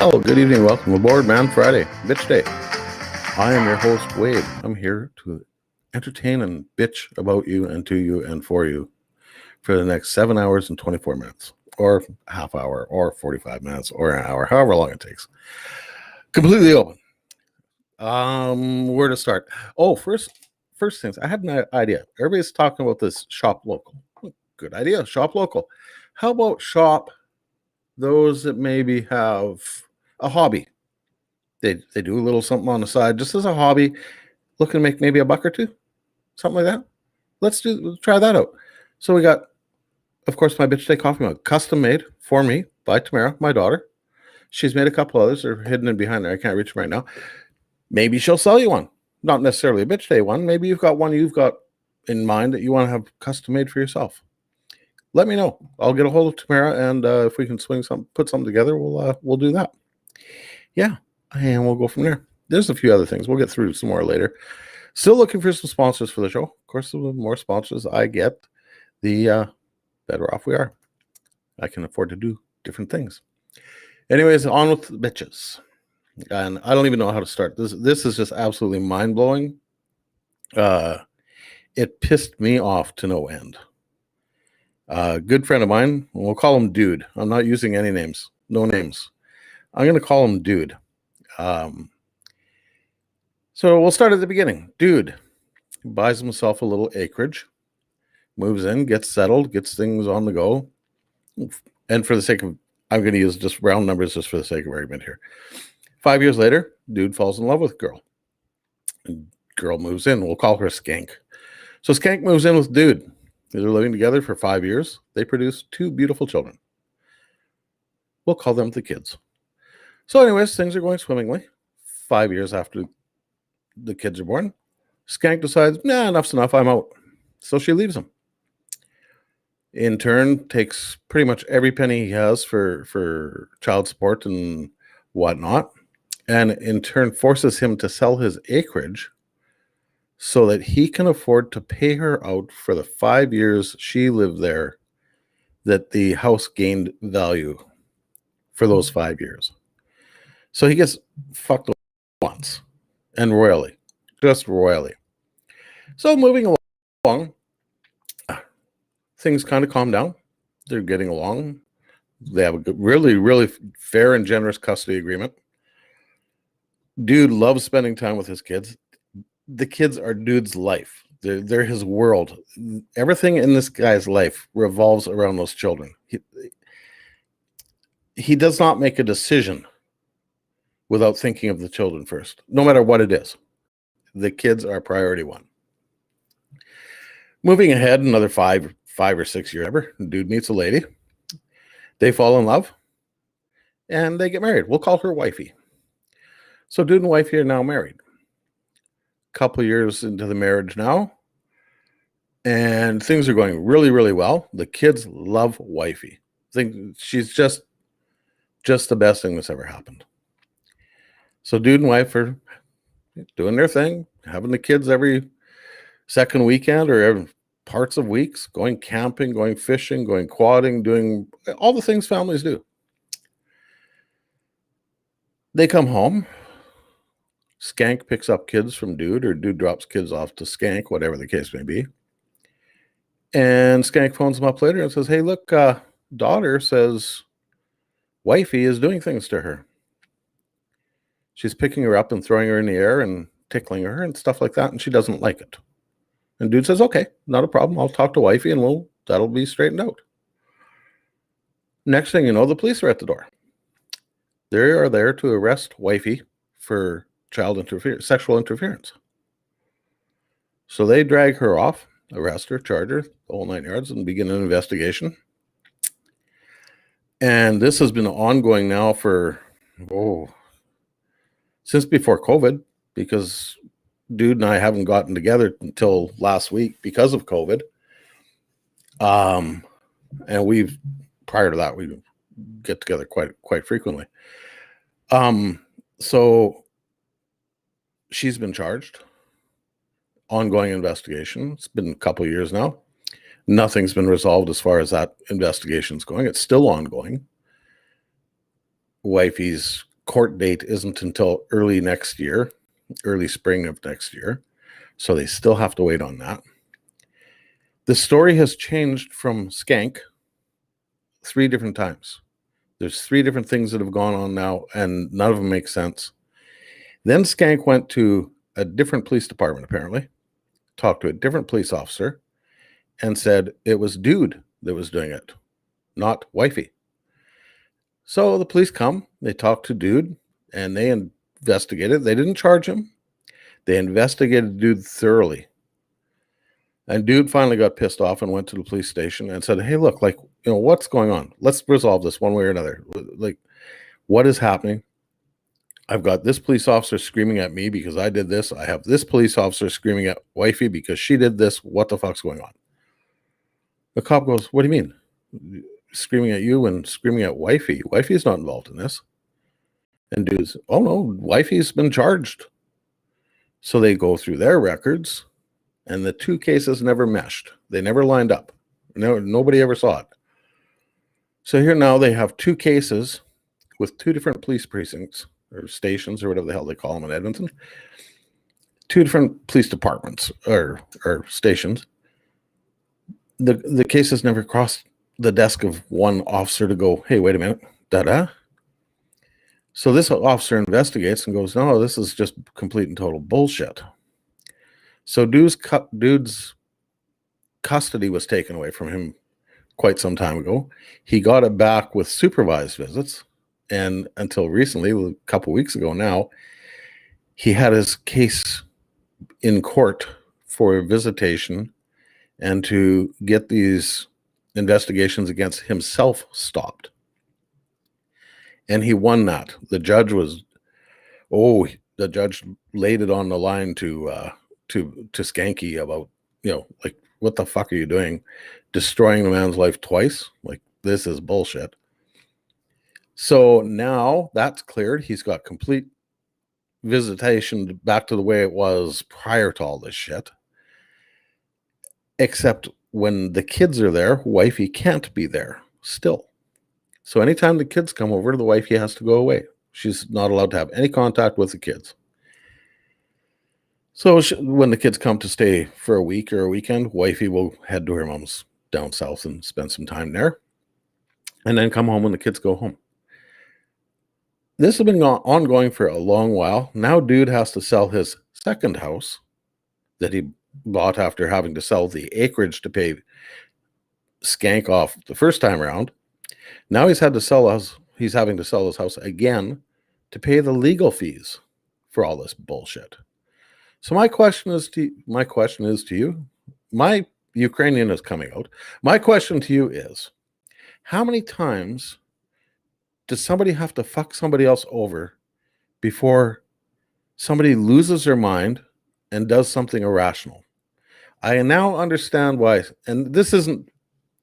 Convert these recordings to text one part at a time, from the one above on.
Well, good evening. Welcome aboard, man. Friday, bitch day. I am your host, Wade. I'm here to entertain and bitch about you and to you and for you for the next 7 hours and 24 minutes, or half hour, or 45 minutes, or an hour, however long it takes. Completely open. Where to start? Oh, first things. I had an idea. Everybody's talking about this shop local. Good idea. Shop local. How about shop those that maybe have a hobby? They do a little something on the side just as a hobby, looking to make maybe a buck or two, something like that. Let's try that out. So we got, of course, my bitch day coffee mug, custom made for me by Tamara, my daughter. She's made a couple others. They're hidden in behind there. I can't reach them right now. Maybe she'll sell you one. Not necessarily a bitch day one. Maybe you've got one you've got in mind that you want to have custom made for yourself. Let me know. I'll get a hold of Tamara, and if we can put something together, we'll do that. Yeah, and we'll go from there. There's a few other things. We'll get through some more later. Still looking for some sponsors for the show. Of course, the more sponsors I get, the better off we are. I can afford to do different things. Anyways, on with the bitches. And I don't even know how to start. This is just absolutely mind-blowing. It pissed me off to no end. A good friend of mine, we'll call him Dude. I'm not using any names. No names. I'm going to call him Dude. So we'll start at the beginning. Dude buys himself a little acreage, moves in, gets settled, gets things on the go. And for the sake of, I'm going to use just round numbers just for the sake of argument here. 5 years later, dude falls in love with a girl. Girl moves in. We'll call her Skank. So Skank moves in with Dude. They're living together for 5 years. They produce 2 beautiful children. We'll call them the kids. So anyways, things are going swimmingly. 5 years after the kids are born, Skank decides, nah, enough's enough, I'm out. So she leaves him. In turn, takes pretty much every penny he has for child support and whatnot, and in turn forces him to sell his acreage so that he can afford to pay her out for the 5 years she lived there, that the house gained value for those 5 years. So he gets fucked once, and royally, just royally. So moving along, things kind of calm down. They're getting along. They have a good, really, really fair and generous custody agreement. Dude loves spending time with his kids. The kids are Dude's life. They're his world. Everything in this guy's life revolves around those children. He does not make a decision without thinking of the children first, no matter what it is. The kids are priority one. Moving ahead, another five or 6 years, Dude meets a lady. They fall in love, and they get married. We'll call her Wifey. So Dude and Wifey are now married. Couple years into the marriage now, and things are going really, really well. The kids love Wifey. Think she's just the best thing that's ever happened. So Dude and Wife are doing their thing, having the kids every second weekend or every parts of weeks, going camping, going fishing, going quadding, doing all the things families do. They come home. Skank picks up kids from Dude, or Dude drops kids off to Skank, whatever the case may be. And Skank phones him up later and says, hey, look, daughter says Wifey is doing things to her. She's picking her up and throwing her in the air and tickling her and stuff like that, and she doesn't like it. And Dude says, okay, not a problem. I'll talk to Wifey and that'll be straightened out. Next thing you know, the police are at the door. They are there to arrest Wifey for sexual interference. So they drag her off, arrest her, charge her, the whole 9 yards, and begin an investigation. And this has been ongoing now for, since before COVID, because Dude and I haven't gotten together until last week because of COVID. And prior to that, we get together quite frequently. So she's been charged. Ongoing investigation. It's been a couple of years now. Nothing's been resolved as far as that investigation's going. It's still ongoing. Wifey's court date isn't until early spring of next year. So they still have to wait on that. The story has changed from Skank 3 different times. There's 3 different things that have gone on now, and none of them make sense. Then Skank went to a different police department, apparently, talked to a different police officer, and said it was Dude that was doing it, not Wifey. So the police come, they talk to Dude, and they investigated. They didn't charge him. They investigated Dude thoroughly. And Dude finally got pissed off and went to the police station and said, hey, look, what's going on? Let's resolve this one way or another. What is happening? I've got this police officer screaming at me because I did this. I have this police officer screaming at Wifey because she did this. What the fuck's going on? The cop goes, what do you mean? Screaming at you and screaming at Wifey. Wifey's not involved in this. And Dude's, oh no, Wifey's been charged. So they go through their records, and the 2 cases never meshed. They never lined up. Nobody ever saw it. So here now they have 2 cases with 2 different police precincts or stations or whatever the hell they call them in Edmonton. 2 different police departments or stations. The cases never crossed the desk of one officer to go, hey, wait a minute, da-da. So this officer investigates and goes, no, this is just complete and total bullshit. So Dude's custody was taken away from him quite some time ago. He got it back with supervised visits. And until recently, a couple weeks ago now, he had his case in court for visitation and to get these investigations against himself stopped. And he won that. The judge laid it on the line to Skanky about, what the fuck are you doing? Destroying the man's life twice? This is bullshit. So now that's cleared. He's got complete visitation back to the way it was prior to all this shit. Except when the kids are there, Wifey can't be there still. So anytime the kids come over, the Wifey has to go away. She's not allowed to have any contact with the kids. So when the kids come to stay for a week or a weekend, Wifey will head to her mom's down south and spend some time there. And then come home when the kids go home. This has been ongoing for a long while. Now Dude has to sell his second house that he bought after having to sell the acreage to pay Skank off the first time around. Now he's having to sell his house again to pay the legal fees for all this bullshit. So my question is to you. My Ukrainian is coming out. My question to you is, how many times does somebody have to fuck somebody else over before somebody loses their mind and does something irrational? I now understand why, and this isn't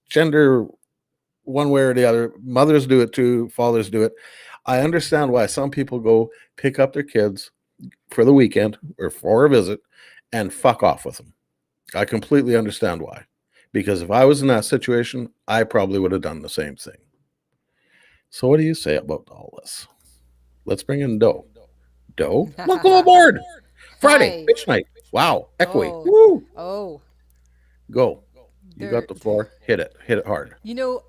gender one way or the other. Mothers do it too, fathers do it. I understand why some people go pick up their kids for the weekend or for a visit and fuck off with them. I completely understand why. Because if I was in that situation, I probably would have done the same thing. So what do you say about all this? Let's bring in Doe. Doe, welcome aboard. Friday, bitch night. Wow, echoey. Oh. Woo. Oh. Go. You got the floor. Hit it hard.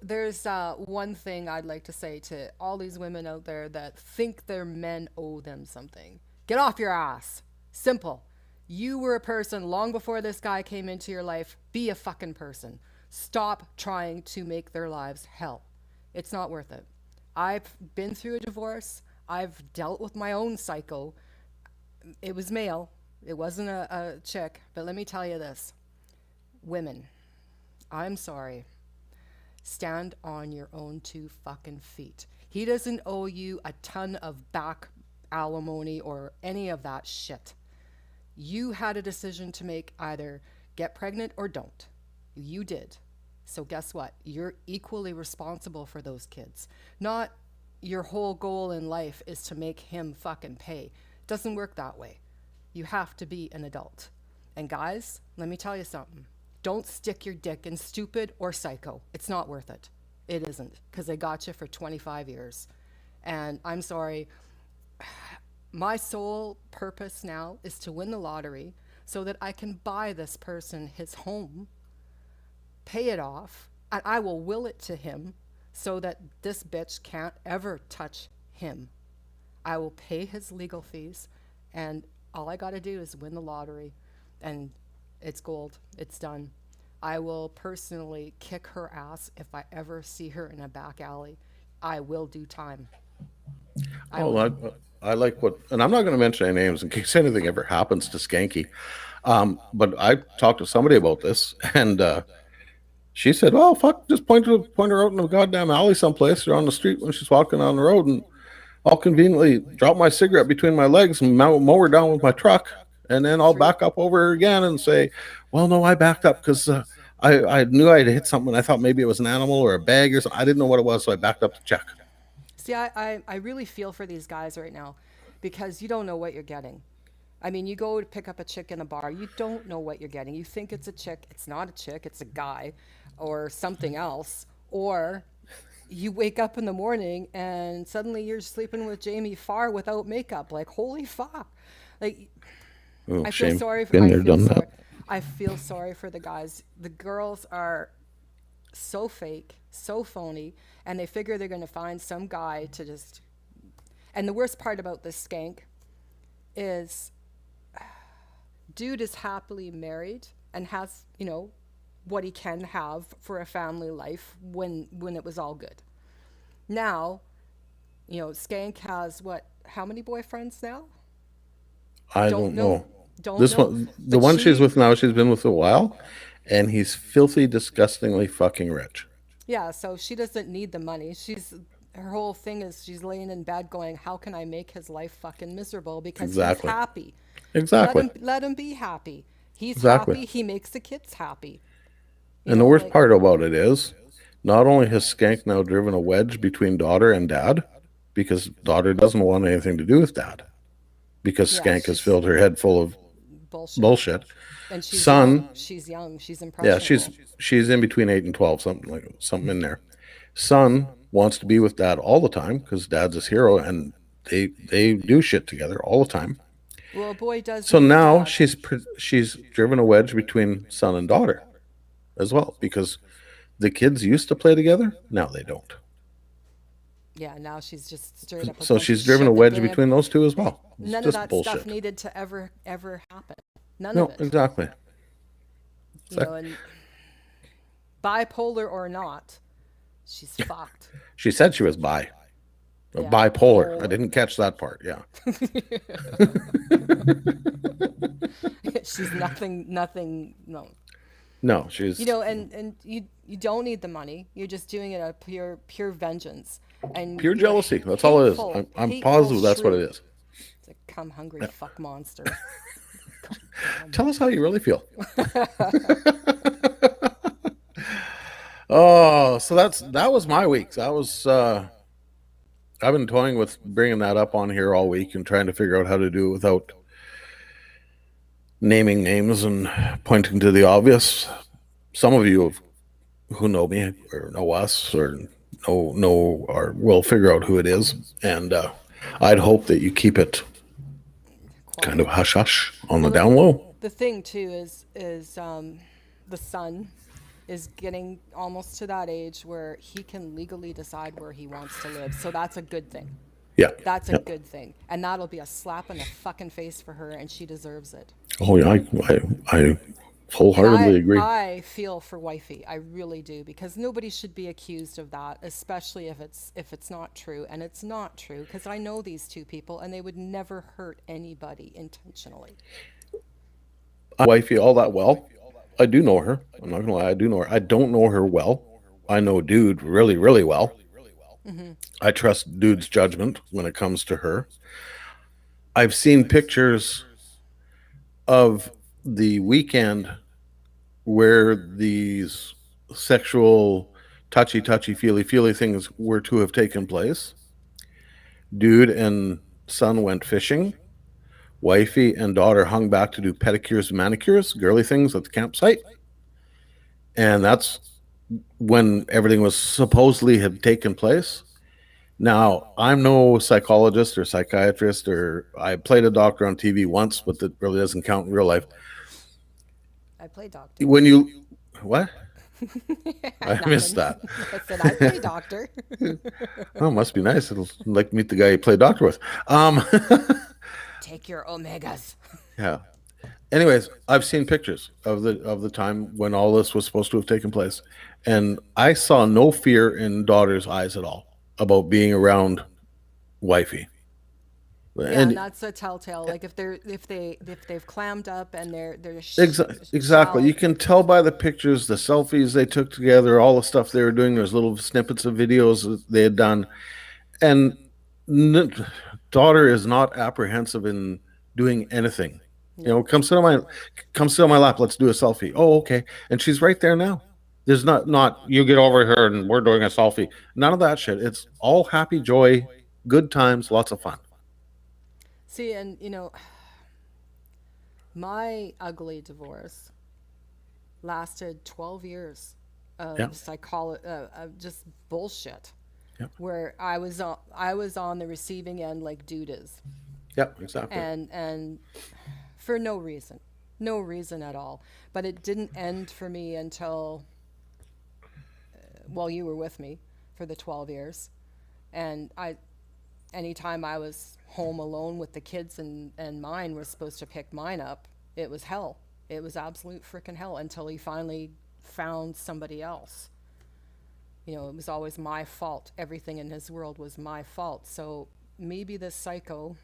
There's one thing I'd like to say to all these women out there that think their men owe them something. Get off your ass. Simple. You were a person long before this guy came into your life. Be a fucking person. Stop trying to make their lives hell. It's not worth it. I've been through a divorce. I've dealt with my own psycho. It was male. It wasn't a chick, but let me tell you this. Women, I'm sorry. Stand on your own two fucking feet. He doesn't owe you a ton of back alimony or any of that shit. You had a decision to make, either get pregnant or don't. You did. So guess what? You're equally responsible for those kids. Not your whole goal in life is to make him fucking pay. It doesn't work that way. You have to be an adult. And guys, let me tell you something. Don't stick your dick in stupid or psycho. It's not worth it. It isn't, because they got you for 25 years. And I'm sorry, my sole purpose now is to win the lottery so that I can buy this person his home, pay it off, and I will will it to him so that this bitch can't ever touch him. I will pay his legal fees, and all I got to do is win the lottery, and it's gold. It's done. I will personally kick her ass if I ever see her in a back alley. I will do time. I Oh, will. I like what, and I'm not going to mention any names in case anything ever happens to Skanky. But I talked to somebody about this, and she said, "Well, fuck, just point her out in the goddamn alley someplace or on the street when she's walking on the road, and I'll conveniently drop my cigarette between my legs and mow her down with my truck, and then I'll Three. back up over her again and say, well, no, I backed up because I knew I'd hit something. I thought maybe it was an animal or a bag or something. I didn't know what it was, so I backed up to check." See, I really feel for these guys right now because you don't know what you're getting. I mean, you go to pick up a chick in a bar, you don't know what you're getting. You think it's a chick, it's not a chick, it's a guy or something else. Or you wake up in the morning and suddenly you're sleeping with Jamie Farr without makeup. Like, holy fuck. Like, Oh, I feel shame. sorry. Been there, done that. I feel sorry for the guys. The girls are so fake, so phony, and they figure they're going to find some guy to just. And the worst part about this skank is, dude is happily married and has, what he can have for a family life when it was all good. Now, Skank has what? How many boyfriends now? I Don't don't know. know. Don't This know. one, the But one she's she, with now, she's been with a while, and he's filthy, disgustingly fucking rich. yeah, so she doesn't need the money. Her whole thing is she's laying in bed going, "How can I make his life fucking miserable because he's Exactly. happy. Exactly. Let him be happy. He's Exactly. happy, he makes the kids happy." And the worst Like, part about it is, not only has Skank now driven a wedge between daughter and dad, because daughter doesn't want anything to do with dad, because yeah, Skank has filled her head full of bullshit. bullshit. And she's young. Son, She's young. She's yeah, impressionable. she's in between 8 and 12, something in there. Son wants to be with dad all the time because dad's his hero, and they do shit together all the time. Well, a boy does So need a now dad. she's driven a wedge between son and daughter as well, because the kids used to play together, now they don't. Yeah, now she's just stirred up a So bunch of she's driven a shit that wedge didn't have, between those two as well. It's none of just that stuff bullshit. needed to ever happen. None of No, it. exactly. And bipolar or not, she's fucked. She said she was Yeah, bipolar. I polar. didn't catch that part. Yeah. She's nothing. No, No, she's and you don't need the money. You're just doing it out of pure vengeance, and pure you're jealousy. That's all it is. I'm hateful positive that's what it shrew. is. It's a cum hungry fuck monster. God damn. Tell us how you really feel. Oh, so that was my week. That was I've been toying with bringing that up on here all week and trying to figure out how to do it without naming names and pointing to the obvious. Some of you who know me or know us or know or will figure out who it is, and I'd hope that you keep it kind of Quiet. hush hush on the Well, down low. the thing too is the son is getting almost to that age where he can legally decide where he wants to live. So that's a good thing. Yeah, That's a yeah. good thing. And that'll be a slap in the fucking face for her, and she deserves it. Oh yeah, I And wholeheartedly agree. I feel for wifey. I really do, because nobody should be accused of that, especially if it's not true. And it's not true, because I know these two people and they would never hurt anybody intentionally. Wifey all that well. I do know her. I'm not gonna lie, I do know her. I don't know her well. I know dude really, really well. Hmm. I trust dude's judgment when it comes to her. I've seen pictures of the weekend where these sexual touchy feely things were to have taken place. Dude and son went fishing. Wifey and daughter hung back to do pedicures and manicures, girly things at the campsite. And that's when everything was supposedly had taken place. Now, I'm no psychologist or psychiatrist, or I played a doctor on TV once, but that really doesn't count in real life. I play doctor. When you, what? I missed Nothing. that. I said I play doctor. Oh, must be nice. It'll like to meet the guy you play doctor with. Um, Take your omegas. yeah. Anyways, I've seen pictures of the time when all this was supposed to have taken place, and I saw no fear in daughter's eyes at all about being around wifey. Yeah, and And that's a telltale. Like if they've clammed up and they're exactly, you shallow. can tell by the pictures, the selfies they took together, all the stuff they were doing. There's little snippets of videos that they had done, and n- daughter is not apprehensive in doing anything. You know, No. come sit on my lap. Let's do a selfie. Oh, okay. And she's right there now. There's not you get over here and we're doing a selfie. None of that shit. It's all happy joy, good times, lots of fun. See, and my ugly divorce lasted 12 years Yeah, of of just bullshit, yeah, where I was on the receiving end like dude is, yeah. Exactly. and for no reason, no reason at all. But it didn't end for me until well, you were with me for the 12 years, and anytime I was home alone with the kids and mine was supposed to pick mine up, it was hell. It was absolute freaking hell until he finally found somebody else. It was always my fault. Everything in his world was my fault. So maybe this psycho,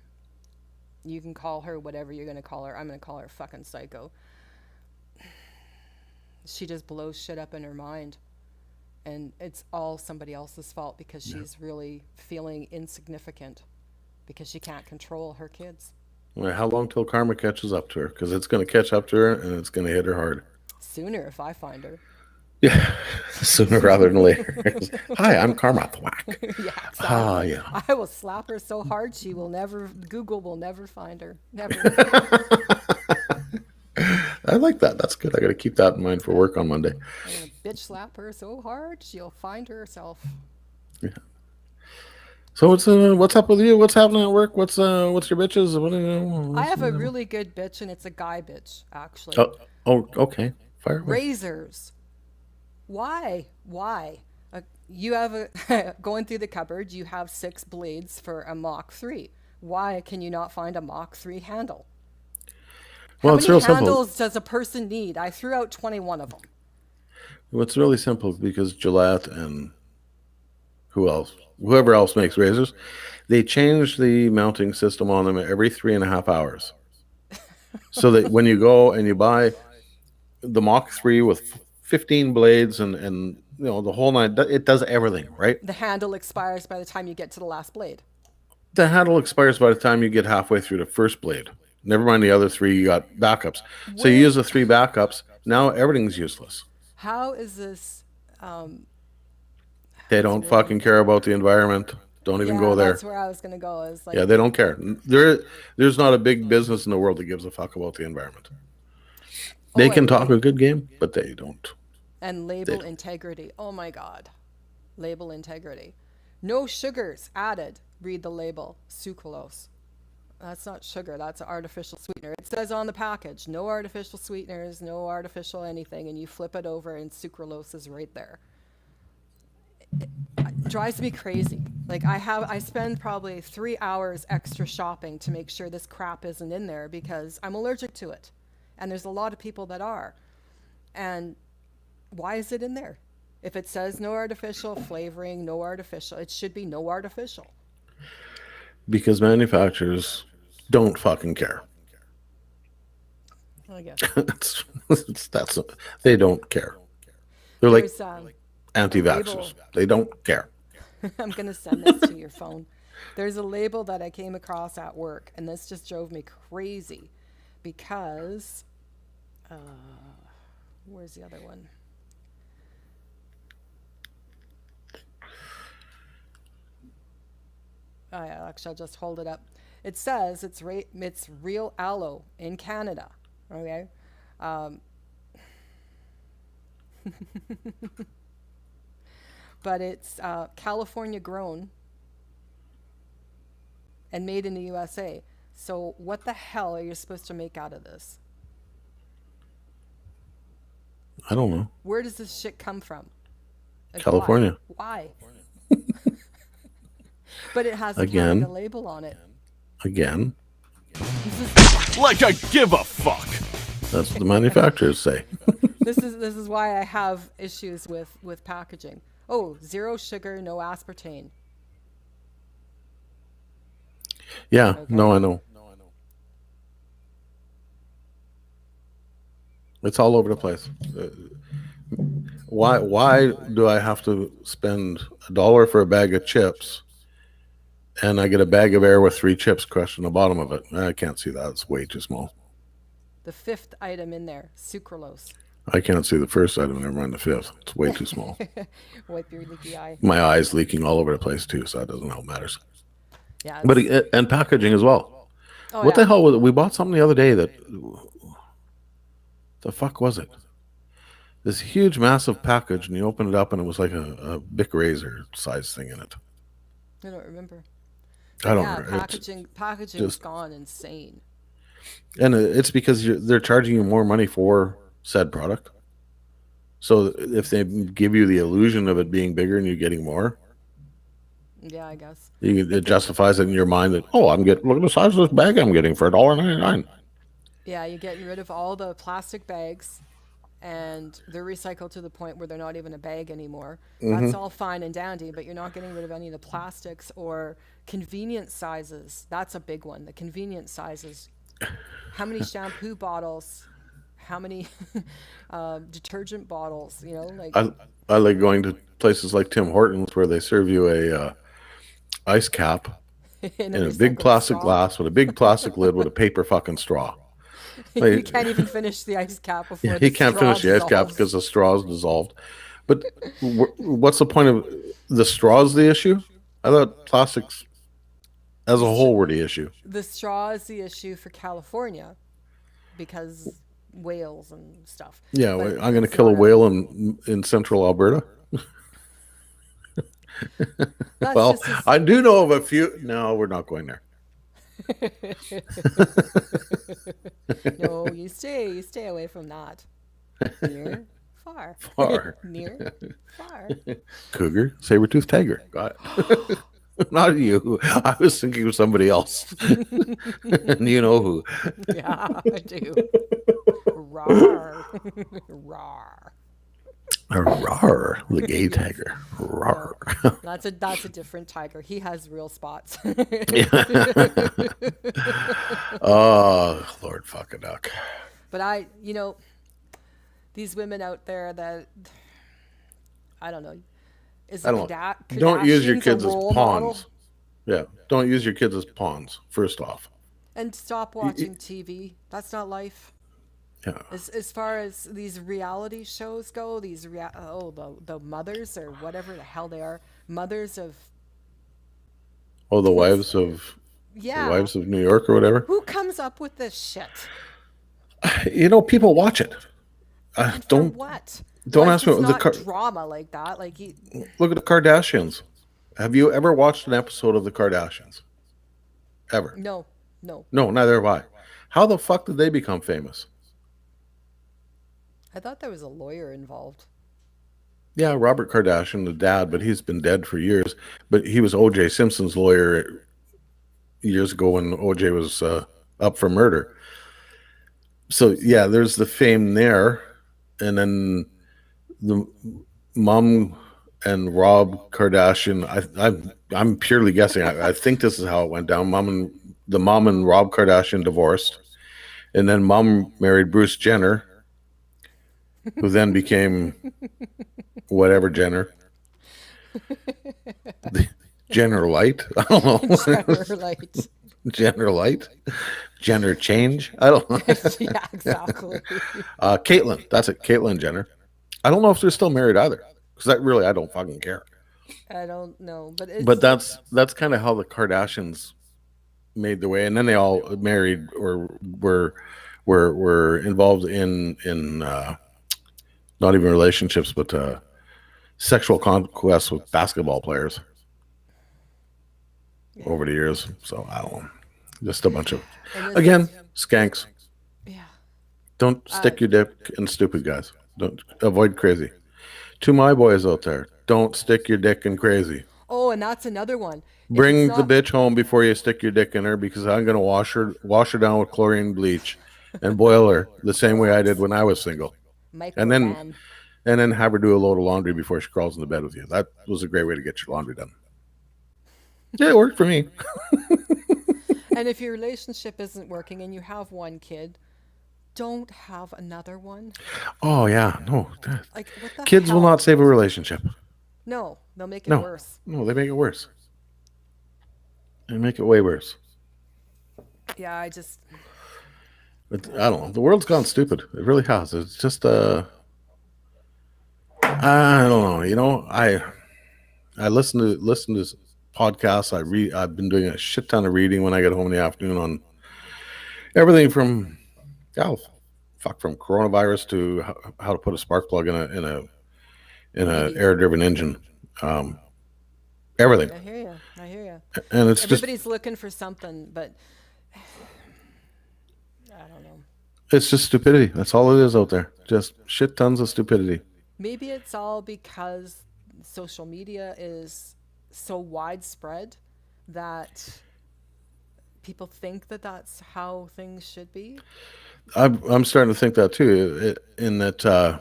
you can call her whatever you're going to call her. I'm going to call her fucking psycho. She just blows shit up in her mind. And it's all somebody else's fault because Yeah. she's really feeling insignificant because she can't control her kids. Well, how long till karma catches up to her? Because it's going to catch up to her and it's going to hit her hard. Sooner if I find her. Yeah, sooner rather than later. Hi, I'm Karma Thwack. Yeah, Ah, exactly. yeah. I will slap her so hard she will never, Google will never find her. Never. I like that. That's good. I got to keep that in mind for work on Monday. I'm going to bitch slap her so hard she'll find herself. Yeah. So what's up with you? What's happening at work? What's your bitches? I have a What's, really good bitch and it's a guy bitch, actually. oh, oh, okay. Fire away. Razors. Why? Why? You have a going through the cupboard. You have 6 blades for a Mach 3. Why can you not find a Mach 3 handle? How Well, it's many real simple. handles does a person need? I threw out 21 of them. Well, it's really simple because Gillette and who else? Whoever else makes razors, they change the mounting system on them every 3.5 hours. So that when you go and you buy the Mach 3 with 15 blades and the whole nine, it does everything, right? The handle expires by the time you get to the last blade. The handle expires by the time you get halfway through the first blade. Never mind the other three, you got backups. So you Where? use the three backups. Now everything's useless. How is this? They It's don't really. fucking care about the environment. Don't even Yeah, go that's there. where I was gonna go. Is Yeah, like, they don't care. There's not a big business in the world that gives a fuck about the environment. They oh, can and talk a good game, but they don't. They label don't. integrity. Oh my God, label integrity. No sugars added. Read the label. Sucralose. That's not sugar. That's an artificial sweetener. It says on the package, no artificial sweeteners, no artificial anything, and you flip it over and sucralose is right there. It drives me crazy. Like I spend probably 3 hours extra shopping to make sure this crap isn't in there because I'm allergic to it, and there's a lot of people that are. And why is it in there? If it says no artificial flavoring, no artificial, it should be no artificial. Because manufacturers don't fucking care. I guess. That's they don't care. They're like There's a anti-vaxxers. label. They don't care. I'm going to send this to your phone. There's a label that I came across at work, and this just drove me crazy because, where's the other one? Actually, I'll just hold it up. It says it's real aloe in Canada. Okay. Um, but it's California grown and made in the USA. So, what the hell are you supposed to make out of this? I don't know. Where does this shit come from? Like, why? California Why? But it has a Canada again, label on it. again. This is Like I give a fuck. That's what the manufacturers say. this is why I have issues with packaging. Oh, zero sugar, no aspartame. Yeah, Okay. no, I know. It's all over the place. Why do I have to spend $1 for a bag of chips and I get a bag of air with 3 chips crushed in the bottom of it? I can't see that. It's way too small. The fifth item in there, sucralose. I can't see the first item, never mind the fifth. It's way too small. Wipe your leaky eye. My eye's leaking all over the place too, so that doesn't help matters. Yeah. But and packaging as well. Oh, What yeah. the hell was it? We bought something the other day that the fuck was it? This huge, massive package, and you open it up, and it was like a Bic razor size thing in it. I don't remember. I don't Yeah, know. packaging's just- gone insane. And it's because they're charging you more money for said product. So if they give you the illusion of it being bigger and you getting more, Yeah, I guess. it justifies it in your mind that, oh, look at the size of this bag I'm getting for $1.99. Yeah, you're getting rid of all the plastic bags, and they're recycled to the point where they're not even a bag anymore. That's all fine and dandy, but you're not getting rid of any of the plastics or convenience sizes. That's a big one. The convenience sizes. How many shampoo bottles? How many detergent bottles? You know, like I like going to places like Tim Hortons where they serve you a ice cap in in a big recycled plastic straw. glass with a big plastic lid with a paper fucking straw. You Like, can't even finish the ice cap before he the can't straw finish the ice cap dissolves. because the straw is dissolved. But what's the point of the straw is the issue? I thought plastics as a whole were the issue. The straw is the issue for California because whales and stuff. Yeah, But I'm going to it's kill a not whale in central Alberta. That's Well, just as- I do know of a few. No, we're not going there. no, you stay away from that. Near, far, Far. near, far. Cougar, saber-toothed tiger. Got it. Not you. I was thinking of somebody else. And you know who. Yeah, I do. Rawr, rawr. Rawr, the gay tiger. Rawr. That's a different tiger. He has real spots. Oh, Lord fucking duck. But these women out there that I don't know. Is I don't don't use your Kardashians a kids as role model? pawns. Yeah, don't use your kids as pawns, first off. And stop watching TV. That's not life. Yeah. As far as these reality shows go, the mothers or whatever the hell they are, mothers of Oh, the wives of New York or whatever. Who comes up with this shit? People watch it. For Don't what? don't Life ask me is what the not drama like that. Like look at the Kardashians. Have you ever watched an episode of the Kardashians? Ever? no. No, neither have I. How the fuck did they become famous? I thought there was a lawyer involved. Yeah, Robert Kardashian, the dad, but he's been dead for years. But he was O.J. Simpson's lawyer years ago when O.J. was up for murder. So yeah, there's the fame there, and then the mom and Rob Kardashian. I'm purely guessing. I think this is how it went down. The mom and Rob Kardashian divorced, And then mom married Bruce Jenner, who then became whatever Jenner. Jenner Light. I don't know. Jenner light. Jenner Light. Jenner Change. I don't know. Yeah, exactly. Caitlyn. That's it. Caitlyn Jenner. I don't know if they're still married either. Because that really, I don't fucking care. I don't know, but But it's that's kind of how the Kardashians made their way, and then they all married or were involved in not even relationships, but sexual conquest with basketball players yeah. over the years. So I don't know, just a bunch of And this again is skanks. yeah. Don't stick your dick in stupid guys. Don't avoid crazy. To my boys out there, don't stick your dick in crazy. Oh, and that's another one. If it's Bring the not bitch home before you stick your dick in her, because I'm gonna wash her down with chlorine bleach and boil her the same way I did when I was single. And then microban. and then have her do a load of laundry before she crawls into bed with you. That was a great way to get your laundry done. Yeah, it worked for me. And if your relationship isn't working and you have one kid, don't have another one. Oh yeah, no. Like what the Kids will hell? not save a relationship. No, they'll make it No. worse. No, they make it worse. They make it way worse. Yeah, I just But I don't know. The world's gone stupid. It really has. It's just I don't know. I listen to podcasts. I've been doing a shit ton of reading when I get home in the afternoon on everything from oh fuck from coronavirus to how to put a spark plug in a EV. air driven engine. Um, everything. I hear you. I hear you. And it's just Everybody's looking for something, but I don't know. it's just stupidity. That's all it is out there. Just shit tons of stupidity. Maybe it's all because social media is so widespread that people think that that's how things should be. I'm starting to think that too. In that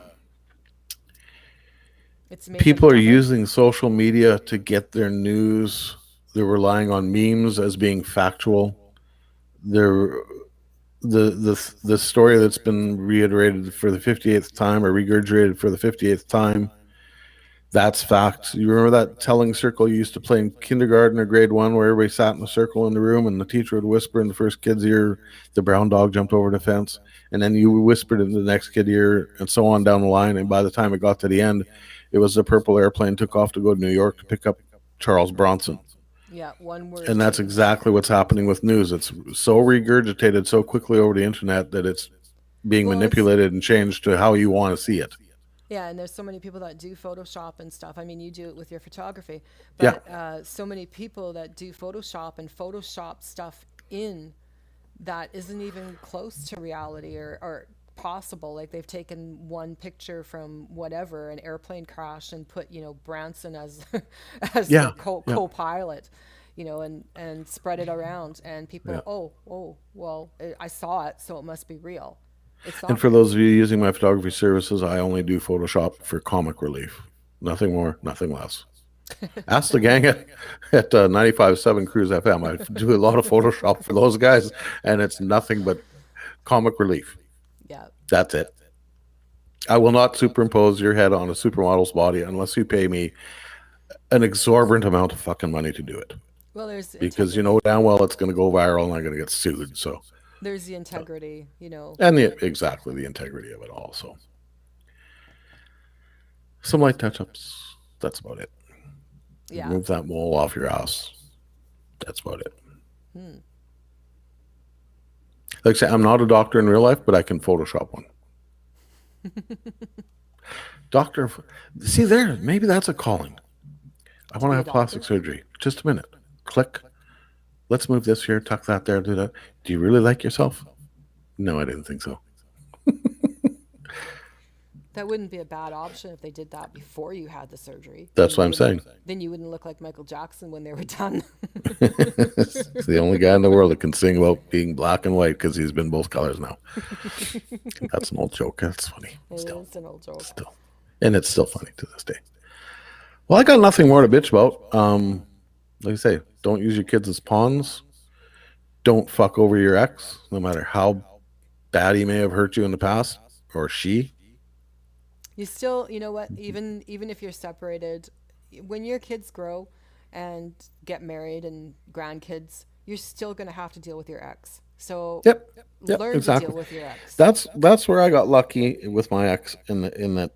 It's made people are another. using social media to get their news. They're relying on memes as being factual. They're the story that's been reiterated for the 58th time or regurgitated for the 58th time. That's fact. You remember that telling circle you used to play in kindergarten or grade one where everybody sat in a circle in the room and the teacher would whisper in the first kid's ear, the brown dog jumped over the fence. And then you whispered in the next kid's ear and so on down the line. And by the time it got to the end, it was the purple airplane took off to go to New York to pick up Charles Bronson. Yeah, one word And that's change. exactly what's happening with news. It's so regurgitated so quickly over the internet that it's being Well, it's manipulated and changed to how you want to see it. yeah, and there's so many people that do Photoshop and stuff. I mean, you do it with your photography, Yeah. but so many people that do Photoshop and Photoshop stuff in that isn't even close to reality or possible. Like they've taken one picture from whatever, an airplane crash, and put Branson as as the Yeah. Yeah. co-pilot, and spread it around, and Yeah. people, oh, well, I saw it, so it must be real. It's And not for real. those of you using my photography services, I only do Photoshop for comic relief. Nothing more, nothing less. Ask the gang at 95.7 Cruise FM. I do a lot of Photoshop for those guys, and it's nothing but comic relief. Yeah. That's it. I will not superimpose your head on a supermodel's body unless you pay me an exorbitant amount of fucking money to do it. Well, there's Because you integrity. know damn well it's going to go viral and I'm going to get sued. So, There's the integrity. and exactly the integrity of it all. So, some light touch ups. That's about it. Yeah. Move that mole off your ass. That's about it. Hmm. Like I say, I'm not a doctor in real life, but I can Photoshop one. Doctor, see there, maybe that's a calling. I To want to be a have plastic doctor. surgery. Just a minute. Click. Let's move this here, tuck that there, do that. Do you really like yourself? No, I didn't think so. That wouldn't be a bad option if they did that before you had the surgery. That's what I'm saying. Then you wouldn't look like Michael Jackson when they were done. It's the only guy in the world that can sing about being black and white because he's been both colors now. That's an old joke. That's funny. It Still, is an old joke. still. And it's still funny to this day. Well, I got nothing more to bitch about. Like I say, don't use your kids as pawns. Don't fuck over your ex, no matter how bad he may have hurt you in the past, or she. You still, you know what? Even if you're separated, when your kids grow and get married and grandkids, you're still gonna have to deal with your ex. So Yep. Yep. learn to deal Exactly. with your ex. That's where I got lucky with my ex in that.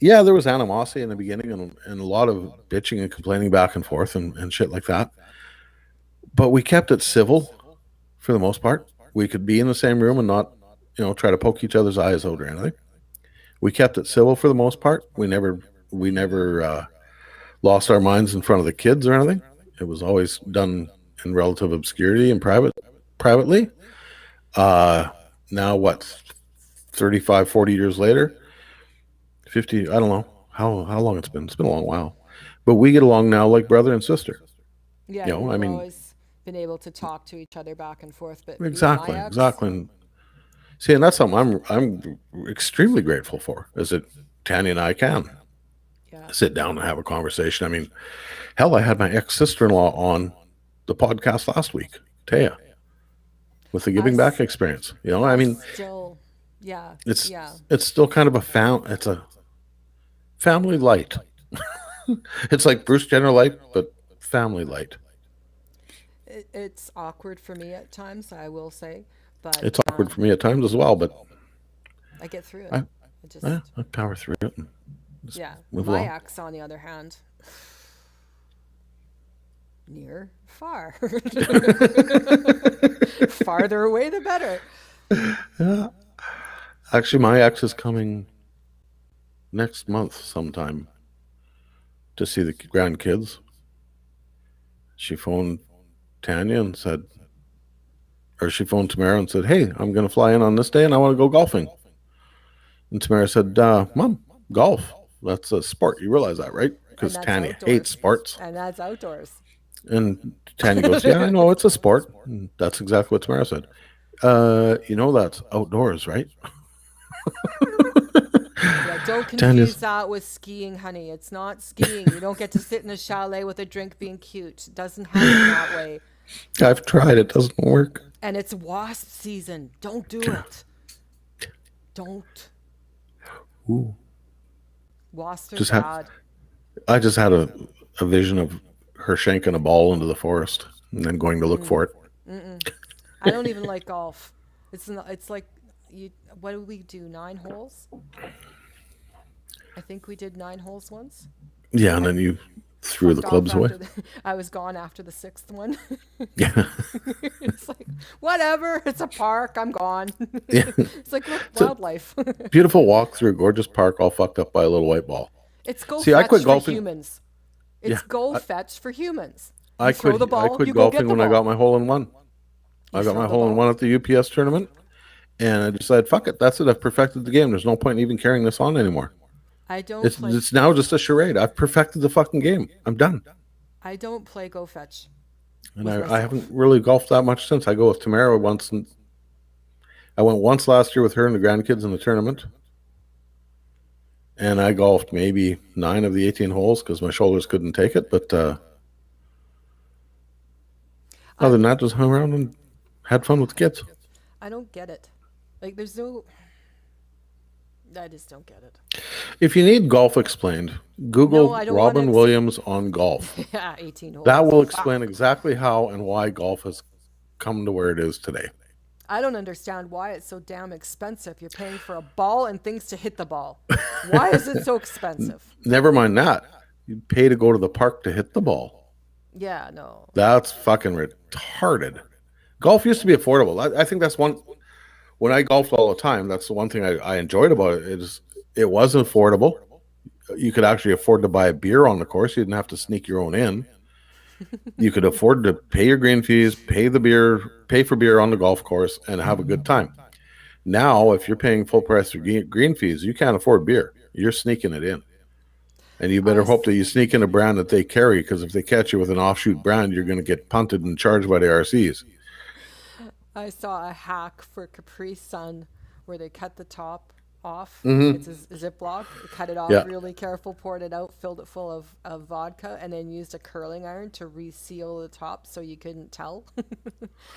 Yeah, there was animosity in the beginning and a lot of bitching and complaining back and forth and shit like that. But we kept it civil for the most part. We could be in the same room and not, try to poke each other's eyes out or anything. We kept it civil for the most part. We never lost our minds in front of the kids or anything. It was always done in relative obscurity and privately. Uh, Now what? 35, 40 years later, 50. I don't know how long it's been. It's been a long while, but we get along now like brother and sister. Yeah, I you've mean, always been able to talk to each other back and forth. But me and my exactly, ex, exactly. And see, and that's something I'm extremely grateful for. Is that Tanya and I can yeah, sit down and have a conversation. I mean, hell, I had my ex sister in law on the podcast last week, Taya, with the I, giving back s- experience. I I mean, still, yeah, it's yeah. it's still kind of it's a family light. It's like Bruce Jenner light, but family light. It's awkward for me at times, I will say, but It's awkward for me at times as well, but I get through it. I I I, just, I power through it and just yeah. move My along. ex, on the other hand, near, far, farther away the better. Yeah. Actually, my ex is coming next month sometime to see the grandkids. She phoned Tanya and said, or she phoned Tamara and said, "Hey, I'm going to fly in on this day and I want to go golfing." And Tamara said, "Mom, golf, that's a sport. You realize that, right?" And Because that's Tanya hates outdoors. sports. And that's outdoors. And Tanya goes, "Yeah, I know it's a sport." And that's exactly what Tamara said. That's outdoors, right? Yeah, don't Tanya's, confuse that with skiing, honey. It's not skiing. You don't get to sit in a chalet with a drink being cute. It doesn't happen that way. I've tried, it doesn't work. And it's wasp season. Don't do it. Don't. Ooh. Wasps are Just had, bad. I just had a vision of her shanking a ball into the forest and then going to look for it. I don't even like golf. It's not, it's like you. What did we do? 9 holes. I think we did 9 holes once. Yeah, and I then you threw the fucked off clubs away. after the. I was gone after the sixth one. Yeah, It's like whatever. It's a park. I'm gone. yeah. It's like look, It's a wildlife. beautiful walk through a gorgeous park, all fucked up by a little white ball. It's go See, I quit fetch for golfing. humans. Yeah, It's go I, fetch for humans. I You throw the quit. I ball. quit You go get golfing the when I got ball. my hole in one. You I got throw my the hole in one ball. at the UPS tournament, and I decided, fuck it, that's it. I've perfected the game. There's no point in even carrying this on anymore. I don't It's play. it's now just a charade. I've perfected the fucking game. I'm done. I don't play go fetch And with I haven't myself. really golfed that much since. I go with Tamara once. And I went once last year with her and the grandkids in the tournament, and I golfed maybe 9 of the 18 holes because my shoulders couldn't take it. But other I than that, just hung around and had fun with the kids. I don't get it. Like there's no. I just don't get it. If you need golf explained, No, Google I don't want to. Robin Williams on golf. Yeah, 18 That holes. will Fuck. explain exactly how and why golf has come to where it is today. I don't understand why it's so damn expensive. You're paying for a ball and things to hit the ball. Why is it so expensive? Never mind that. You pay to go to the park to hit the ball. Yeah, no. That's fucking retarded. Golf used to be affordable. I think that's one. When I golfed all the time, that's the one thing I enjoyed about it. It was affordable. You could actually afford to buy a beer on the course. You didn't have to sneak your own in. You could afford to pay your green fees, pay for beer on the golf course, and have a good time. Now, if you're paying full price for green fees, you can't afford beer. You're sneaking it in. And you I, better hope that you sneak in a brand that they carry, because if they catch you with an offshoot brand, you're going to get punted and charged by the RCs. I saw a hack for Capri Sun where they cut the top off. Mm-hmm. It's a Ziploc. They cut it off Yeah. really careful, poured it out, filled it full of vodka, and then used a curling iron to reseal the top so you couldn't tell.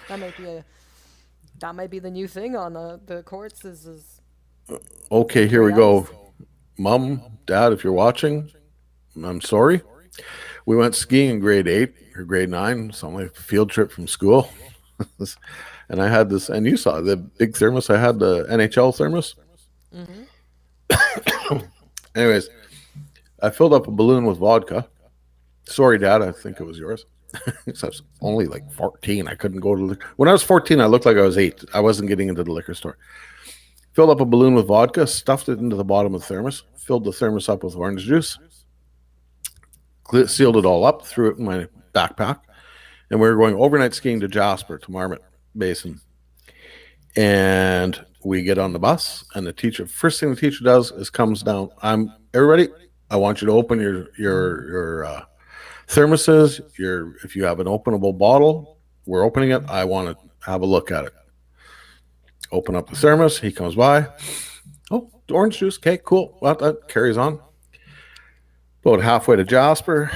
That might be a That might be the new thing on the courts is Okay, here gray we go. ice. Mom, Dad, if you're watching, I'm sorry. We went skiing in grade 8 or grade 9, something like a field trip from school. And I had this, and you saw the big thermos. I had the NHL thermos. Mm-hmm. Anyways, I filled up a balloon with vodka. Sorry, Dad, I think it was yours. I was only like 14. I couldn't go to the. When I was 14, I looked like I was 8. I wasn't getting into the liquor store. Filled up a balloon with vodka, stuffed it into the bottom of the thermos, filled the thermos up with orange juice, sealed it all up, threw it in my backpack, and we were going overnight skiing to Jasper, to Marmot Basin. And we get on the bus, and the teacher, first thing the teacher does is comes down. Everybody, I want you to open your thermoses. If you have an openable bottle, we're opening it. I want to have a look at it. Open up the thermos. He comes by. Oh, orange juice. Okay, cool. Well, that carries on. About halfway to Jasper,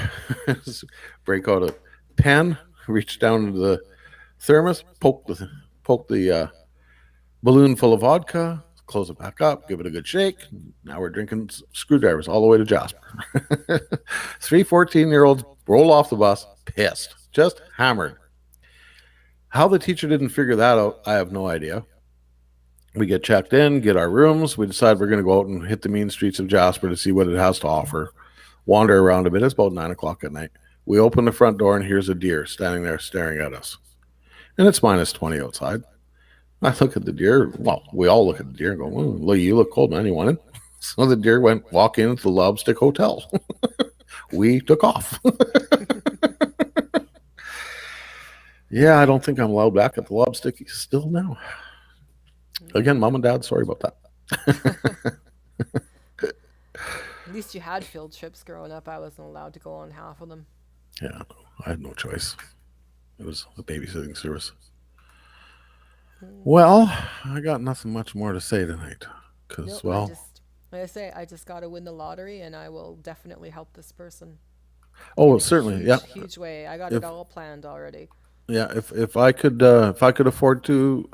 break out a pen, reach down into the thermos, poke the balloon full of vodka, close it back up, give it a good shake. Now we're drinking screwdrivers all the way to Jasper. 3 14-year-olds roll off the bus, pissed, just hammered. How the teacher didn't figure that out, I have no idea. We get checked in, get our rooms. We decide we're going to go out and hit the mean streets of Jasper to see what it has to offer. Wander around a bit. It's about 9 o'clock at night. We open the front door, and here's a deer standing there staring at us. And it's -20 outside. I look at the deer. Well, we all look at the deer and go, look, you look cold, man. You want in? So the deer walk into the Lobstick Hotel. We took off. Yeah, I don't think I'm allowed back at the Lobstick still now. Again, Mom and Dad, sorry about that. At least you had field trips growing up. I wasn't allowed to go on half of them. Yeah, I had no choice. It was a babysitting service. Well, I got nothing much more to say tonight. Because, Nope, I well, just, like I say, I just got to win the lottery, and I will definitely help this person oh, in a certainly, yeah. huge, huge way. I got it If all planned already. yeah, if I could afford to,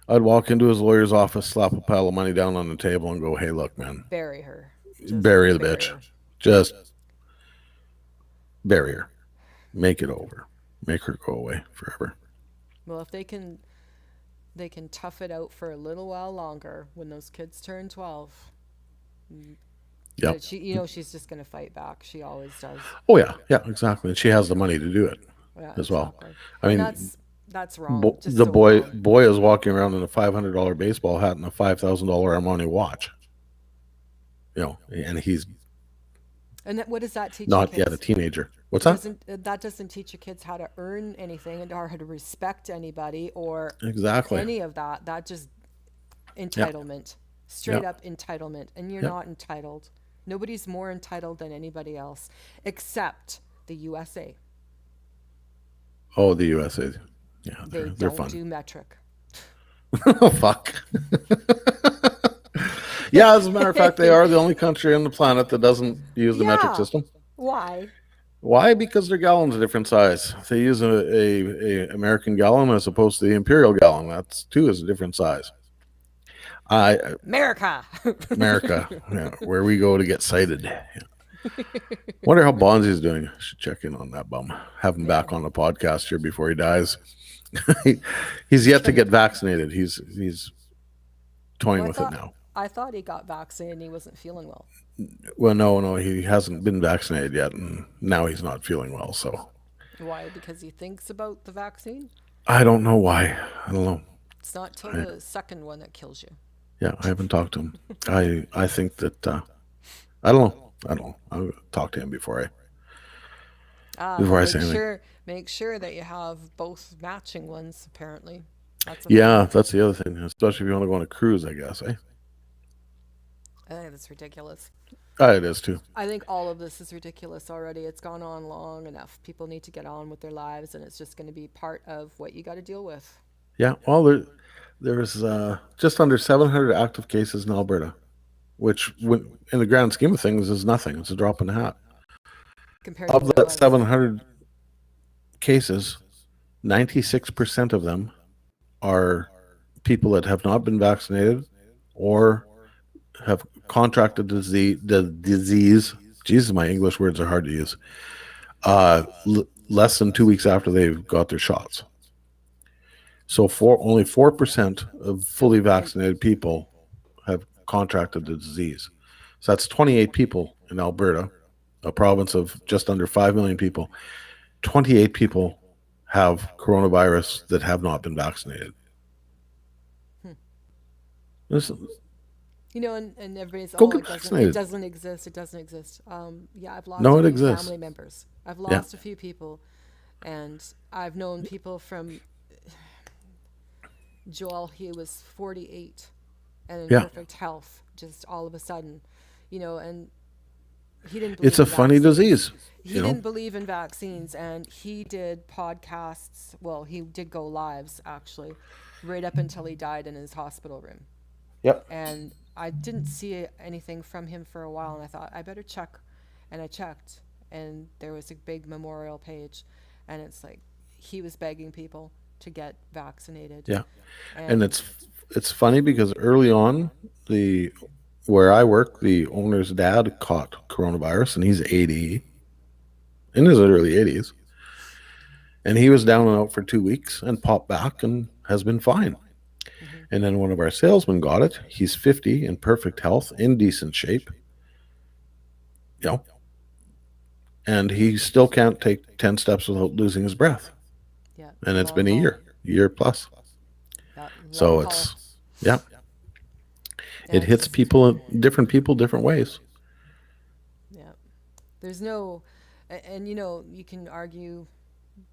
I'd walk into his lawyer's office, slap a pile of money down on the table, and go, "Hey, look, man, Bury her. Just bury the bury bitch. her. Just bury her. Make it over. Make her go away forever." Well, if they can tough it out for a little while longer. When those kids turn 12, Yep. she's just gonna fight back. She always does. Oh yeah, yeah, exactly. And she has the money to do it Yeah, as well. exactly. I And mean, that's wrong. Just the so boy wrong. boy is walking around in a $500 baseball hat and a $5,000 Armani watch. And he's And what does that teach your not yet a kids? teenager. What's It that? doesn't that doesn't teach your kids how to earn anything or how to respect anybody or Exactly. any of that. That just Yeah. entitlement. Yeah. Straight up entitlement. And you're Yeah. not entitled. Nobody's more entitled than anybody else except the USA. Oh, the USA. Yeah, They they're don't fun. do metric. Oh fuck. Yeah, as a matter of fact, they are the only country on the planet that doesn't use the metric Yeah. system. Why? Why? Because their gallon's a different size. They use a American gallon as opposed to the imperial gallon. That's too is a different size. I America. America, yeah, where we go to get cited. Yeah. Wonder how Bonzi's doing. I should check in on that bum. Have him back Man. on the podcast here before he dies. He's yet to get vaccinated. He's toying Well, with it now. I thought he got vaccinated and he wasn't feeling well. Well, no, he hasn't been vaccinated yet, and now he's not feeling well. So Why? Because he thinks about the vaccine? I don't know why. I don't know. It's not till I, the second one that kills you. yeah, I haven't talked to him. I think that I don't know. I don't know. I'll talk to him Well, before I say anything. make sure that you have both matching ones. Apparently, that's a thing. Yeah, that's the other thing. Especially if you want to go on a cruise, I guess. Eh? I think that's ridiculous. It is too. I think all of this is ridiculous already. It's gone on long enough. People need to get on with their lives, and it's just going to be part of what you got to deal with Yeah. Well, there's just under 700 active cases in Alberta, which, in the grand scheme of things, is nothing. It's a drop in the hat. compared to Of what it that was. 700 cases, 96% of them are people that have not been vaccinated or have contracted the disease. Jesus, my English words are hard to use. Less than 2 weeks after they've got their shots. So only 4% of fully And vaccinated people have contracted the disease. So that's 28 people in Alberta, a province of just under 5 million people. 28 people have coronavirus that have not been vaccinated. hmm. Listen, and everybody's, go oh, get it vaccinated. doesn't exist. It doesn't exist. Yeah, I've lost No, a it few exists. family members. I've Yeah, lost a few people, and I've known people from Joel. He was 48 and in yeah. perfect health, just all of a sudden, and he didn't It's believe a in funny vaccines. disease, He you know? didn't believe in vaccines, and he did podcasts. Well, he did go lives actually, right up until he died in his hospital room. Yep. And I didn't see anything from him for a while, and I thought I better check, and I checked, and there was a big memorial page, and it's like he was begging people to get vaccinated, Yeah. And and it's funny because early on, the where I work, the owner's dad caught coronavirus and he's 80, in his early 80s. And he was down and out for 2 weeks and popped back and has been fine. hmm And then one of our salesmen got it. He's 50, in perfect health, in decent shape, you know, and he still can't take 10 steps without losing his breath. yeah, it's And a it's long been a haul. year plus. Yeah, long So haul, yeah, it and hits it's people, different ways. yeah. There's no, and you can argue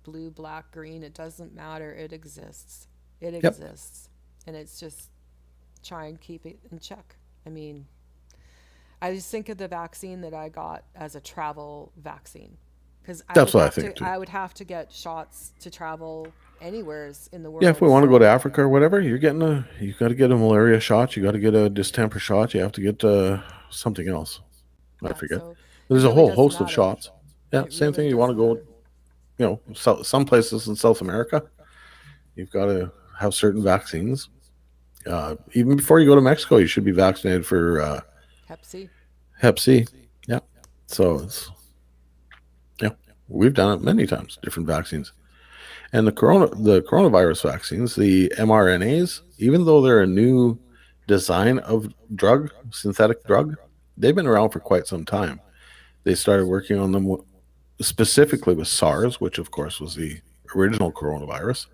blue, black, green. It doesn't matter. It exists. It Yep. exists, and it's just try and keep it in check. I mean, I just think of the vaccine that I got as a travel vaccine because That's what I think too. I would have to get shots to travel anywheres in the Yeah, if world. we want to go to So Africa or whatever, you got to get a malaria shot, you got to get a distemper shot, you have to get something else. I yeah, forget. so it There's a really whole doesn't host of matter. shots. Yeah, It same thing. really You want doesn't to go, matter. some places in South America, you've got to have certain vaccines. Even before you go to Mexico, you should be vaccinated for Hep C. Hep C. Yeah. So yeah, we've done it many times, different vaccines. And the coronavirus vaccines, the mRNAs, even though they're a new design of synthetic drug, they've been around for quite some time. They started working on them specifically with SARS, which of course was the original coronavirus,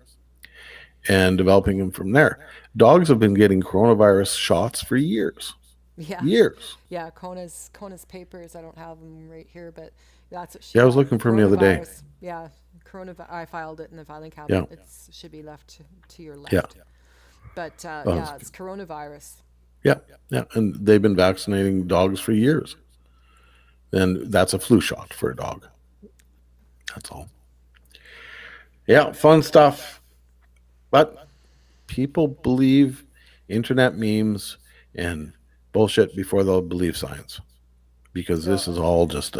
and developing them from there. Dogs have been getting coronavirus shots for years. Yeah, Years. yeah. Kona's papers. I don't have them right here, but that's what she Yeah, I was got. looking for them the other day. Coronavirus. Yeah, coronavirus. I filed it in the filing Yeah, cabinet. It should be left to your yeah, left. But uh, yeah, it's coronavirus. yeah, yeah. And they've been vaccinating dogs for years. And that's a flu shot for a dog. That's all. Yeah, fun stuff. But people believe internet memes and bullshit before they'll believe science because They'll this is all just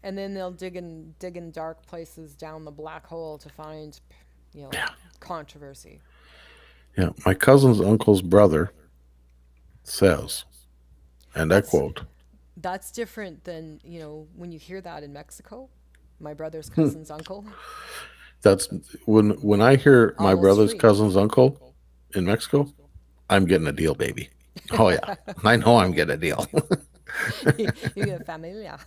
and then they'll dig in dark places down the black hole to find, you know, yeah, controversy. yeah. My cousin's uncle's brother says, and I That's quote, that's different than when you hear that in Mexico. My brother's hmm, cousin's uncle that's when I hear my almost brother's free. cousin's uncle in Mexico, I'm getting a deal, baby. Oh yeah, I know I'm getting a deal. You get a familia.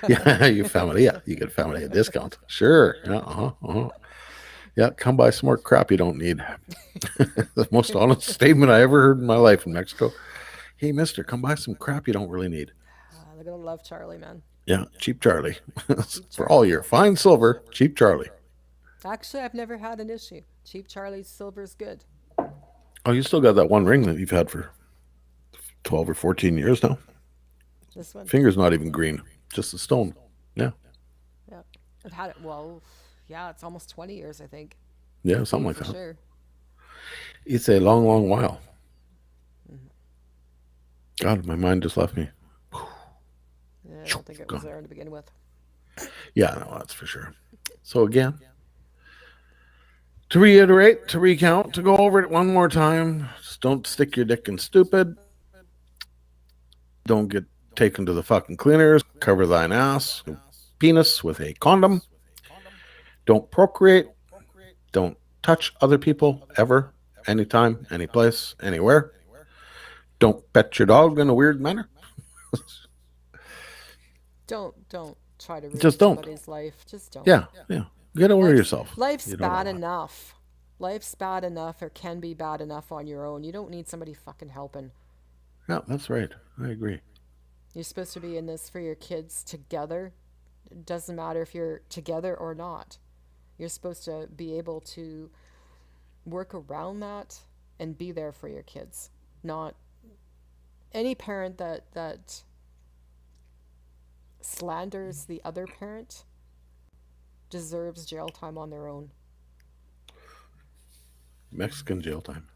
Yeah, you family. Yeah, you get family a discount. Sure. Yeah. Yeah. Come buy some more crap you don't need. The most honest statement I ever heard in my life in Mexico. Hey, Mister, come buy some crap you don't really need. They're gonna love Charlie, man. Yeah, cheap Charlie. Cheap For all Charlie. your fine silver, cheap Charlie. Actually, I've never had an issue. Cheap Charlie's silver's good. Oh, you still got that one ring that you've had for 12 or 14 years now. This one, Finger's not even green, just a stone. Yeah, yeah, I've had it. Well, yeah, it's almost 20 years, I think. yeah, Could be something like for that. sure. It's a long, long while. Mhm. God, my mind just left me. Yeah, I don't think it was Gone. there to begin with. Yeah, no, that's for sure. So again, To reiterate, to recount, to go over it one more time, just don't stick your dick in stupid. Don't get taken to the fucking cleaners. Cover thine ass, penis with a condom. Don't procreate. Don't touch other people ever, anytime, any place, anywhere. Don't pet your dog in a weird manner. Don't try to ruin Just don't. somebody's life. Just don't. Yeah, yeah. Get over Life's yourself. life's You don't bad know what. enough. Life's bad enough or can be bad enough on your own. You don't need somebody fucking helping. Yeah, that's right. I agree. You're supposed to be in this for your kids together. It doesn't matter if you're together or not. You're supposed to be able to work around that and be there for your kids. Not any parent that slanders the other parent deserves jail time on their own. Mexican jail time.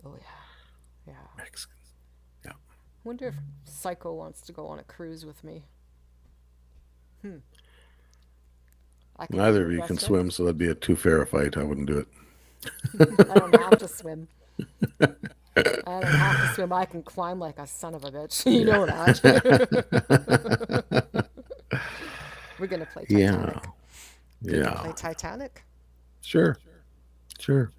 Oh yeah. Yeah. Mexican. Yeah. Wonder if Psycho wants to go on a cruise with me. Hmm. I can be Neither her of you can best friend. swim, so that'd be a too fair a fight. I wouldn't do it. I don't have to swim. I don't have to swim. I can climb like a son of a bitch. You Yeah. know that. We're gonna play Yeah. Titanic. Gonna Yeah. play Titanic. Sure. Sure.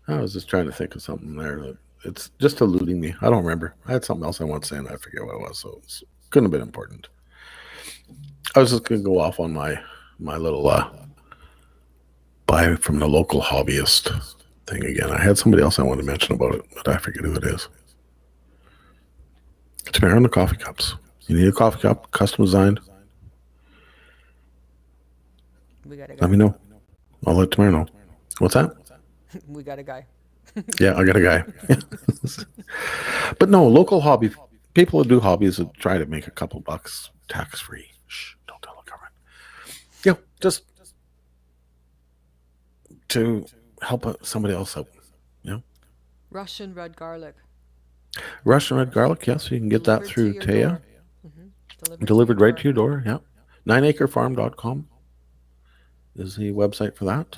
I was just trying to think of something there that it's just eluding me. I don't remember. I had something else I wanted to say and I forget what it was, so it couldn't have been important. I was just gonna go off on my little buy from the local hobbyist thing again. I had somebody else I wanted to mention about it, but I forget who it is. Tamara on the coffee cups. You need a coffee cup, custom designed. We got a Let guy. me know. I'll let Tamara know. What's that? We got a guy. Yeah, I got a guy. But no, local hobby people who do hobbies that try to make a couple bucks tax free. Shh, don't tell the government. Yeah, just to help somebody else out. You know, Russian red garlic Russian red garlic. Yes, you can get that delivered to through your Taya. door. Delivered to your Delivered right to door. your door. Yeah, 9acrefarm.com is the website for that.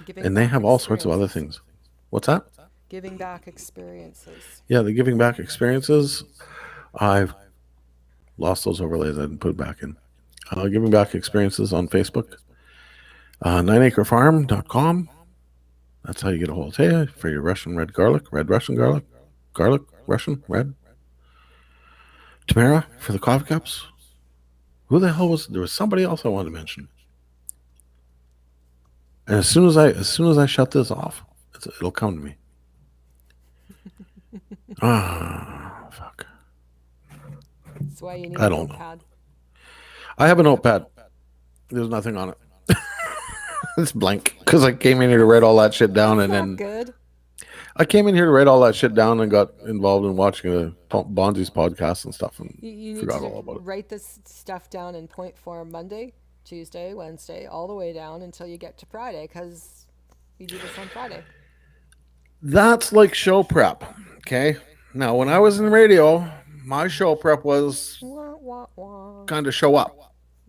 Giving And they back have all sorts of other experiences. things. What's that? Giving back experiences. Yeah, the giving back experiences. I've lost those overlays. I didn't put it back in. Giving back experiences on Facebook. 9acrefarm.com. That's how you get a hold of Taya for your Russian red garlic, red Russian garlic, garlic, Russian, red. Tamara for the coffee cups. Who the hell was there? Was somebody else I wanted to mention. And as soon as I shut this off, it'll come to me. Fuck. That's why you need I a don't know. notepad. I have a notepad. There's nothing on it. It's blank because I came in here to write all that shit down, That's and not then good. I came in here to write all that shit down and got involved in watching the Bonzi's podcast and stuff and You need forgot to all about it. write this stuff down in point form Monday, Tuesday, Wednesday, all the way down until you get to Friday, because you do this on Friday. That's like show prep. Okay. Now, when I was in radio, my show prep was Wah, wah, wah. kind of show up.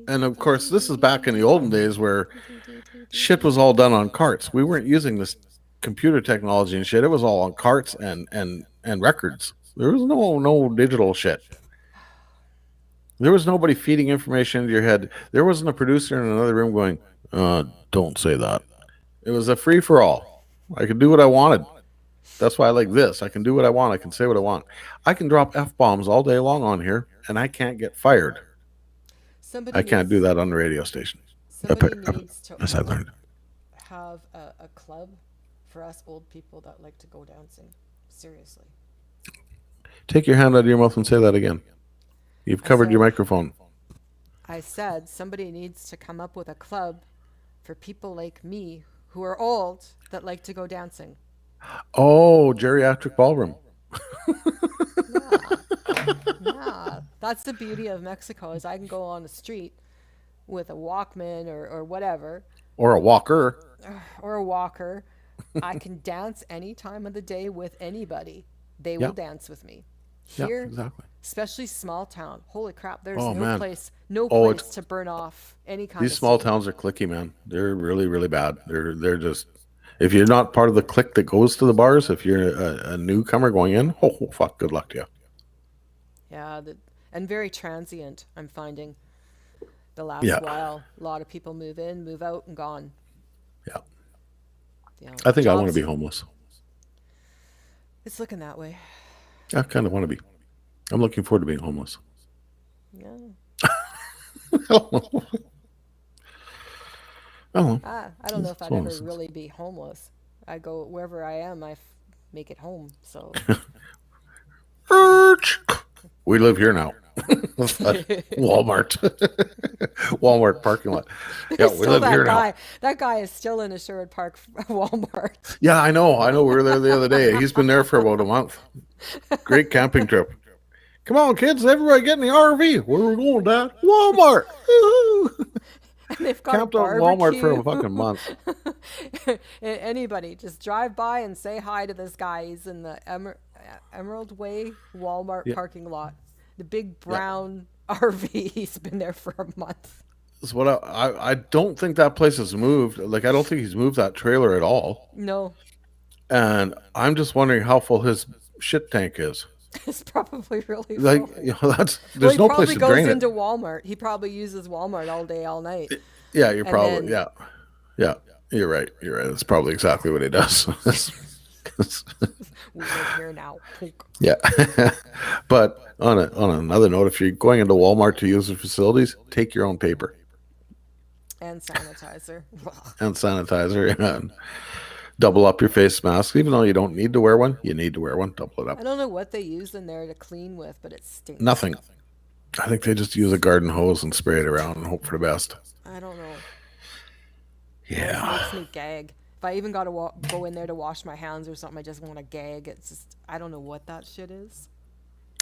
And of course, this is back in the olden days where shit was all done on carts. We weren't using this computer technology and shit. It was all on carts and records. There was no digital shit. There was nobody feeding information into your head. There wasn't a producer in another room going, don't say that. It was a free for all. I could do what I wanted. That's why I like this. I can do what I want. I can say what I want. I can drop F-bombs all day long on here, and I can't get fired. Somebody I can't do needs, that on the radio station. somebody needs to As I learned. have a club for us old people that like to go dancing. Seriously. Take your hand out of your mouth and say that again. You've I covered your said, microphone. I said somebody needs to come up with a club for people like me who are old that like to go dancing. Oh, geriatric ballroom. Yeah. Yeah. That's the beauty of Mexico is I can go on the street with a Walkman or whatever, Or a walker. or a walker. I can dance any time of the day with anybody. They Yeah. will dance with me. Yeah, Here, exactly. especially small town. Holy crap, there's Oh no man. place, no Oh, place it's to burn off any kind these of small steam. towns are clicky, man. They're really, really bad. They're just if you're not part of the clique that goes to the bars, if you're a newcomer going in, oh fuck, good luck to you. Yeah, and very transient, I'm finding the last Yeah, while. A lot of people move in, move out, and gone. yeah. You know, I think I want to jobs, be homeless. it's looking that way. I kind of want to be. I'm looking forward to being homeless. Yeah. Oh, oh, I don't know if it's I'd one of ever those things. really be homeless. I go wherever I am, make it home. So, Urge. We live here now. Walmart. Walmart parking lot. Yeah, there's we still live that here now. guy. That guy is still in a Sherwood Park Walmart. Yeah, I know. I know. We were there the other day. He's been there for about a month. Great camping trip. Come on, kids. Everybody get in the RV. Where are we going, Dad? Walmart. Woo-hoo. And they've got a Camped out in Walmart for barbecue. a fucking month. Anybody, just drive by and say hi to this guy. He's in the Emerald Way Walmart Yeah. parking lot. The big Yeah. brown RV. He's been there for a month. That's what I don't think that place has moved. Like, I don't think he's moved that trailer at all. No, And I'm just wondering how full his shit tank is. it's probably really Like, full. that's Well, there's he no place probably to goes drain it. into Walmart. He probably uses Walmart all day, all night. Yeah, you're And probably then yeah. You're right. You're right. That's probably exactly what he does. we live here now. Yeah. But on another note, if you're going into Walmart to use the facilities, take your own paper And sanitizer. and sanitizer and double up your face mask. Even though you don't need to wear one, you need to wear one. Double it I up. don't know what they use in there to clean with, but it stinks. Nothing. I think they just use a garden hose and spray it around and hope for the best. I don't know. It Yeah. makes me gag. If I even got to go in there to wash my hands or something, I just want to gag. It's just, I don't know what that shit is.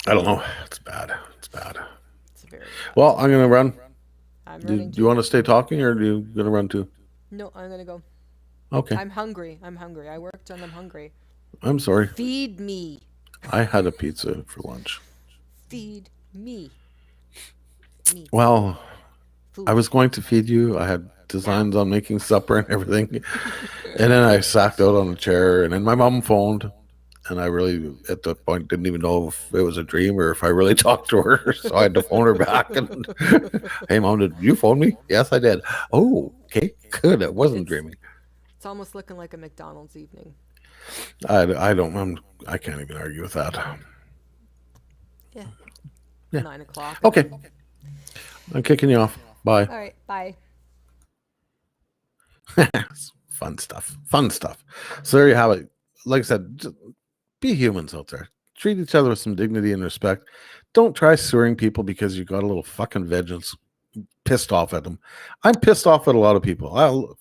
I don't know. It's bad. It's bad. It's very Well, I'm gonna run. I'm Do running you too. want to stay talking or do you gonna run too? No, I'm going to go. Okay. I'm hungry. I'm hungry. I worked and I'm hungry. I'm sorry. Feed me. I had a pizza for lunch. Feed me. Me. Well, Food. I was going to feed you. I had designs on making supper and everything. And then I sacked out on a chair and then my mom phoned. And I really, at that point, didn't even know if it was a dream or if I really talked to her. So I had to phone her back. And, hey, Mom, did you phone me? Yes, I did. Oh, okay, good. I wasn't dreaming. It's almost looking like a McDonald's evening. I don't, I can't even argue with that. Yeah. Yeah. 9 o'clock. Okay. I'm kicking you off. Bye. All right. Bye. Fun stuff. Fun stuff. So there you have it. Like I said, just be humans out there. Treat each other with some dignity and respect. Don't try sewering people because you got a little fucking vengeance pissed off at them. I'm pissed off at a lot of people.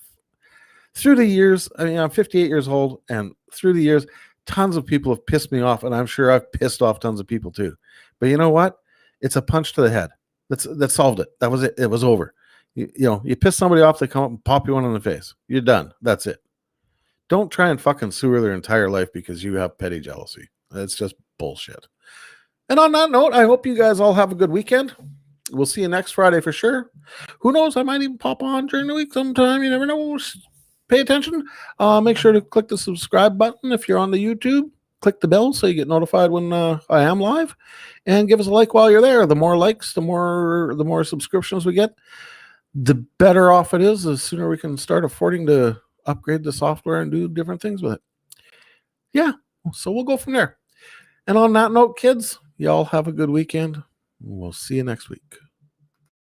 Through the years, I mean, I'm 58 years old, and through the years, tons of people have pissed me off, and I'm sure I've pissed off tons of people too. But you know what? It's a punch to the head. That solved it. That was it. It was over. You piss somebody off, they come up and pop you one in the face. You're done. That's it. Don't try and fucking sewer their entire life because you have petty jealousy. That's just bullshit. And on that note, I hope you guys all have a good weekend. We'll see you next Friday for sure. Who knows? I might even pop on during the week sometime. You never know. Pay attention. Make sure to click the subscribe button if you're on the YouTube. Click the bell so you get notified when I am live. And give us a like while you're there. The more likes, the more subscriptions we get, the better off it is. The sooner we can start affording to upgrade the software and do different things with it. Yeah, so we'll go from there. And on that note, kids, y'all have a good weekend. We'll see you next week.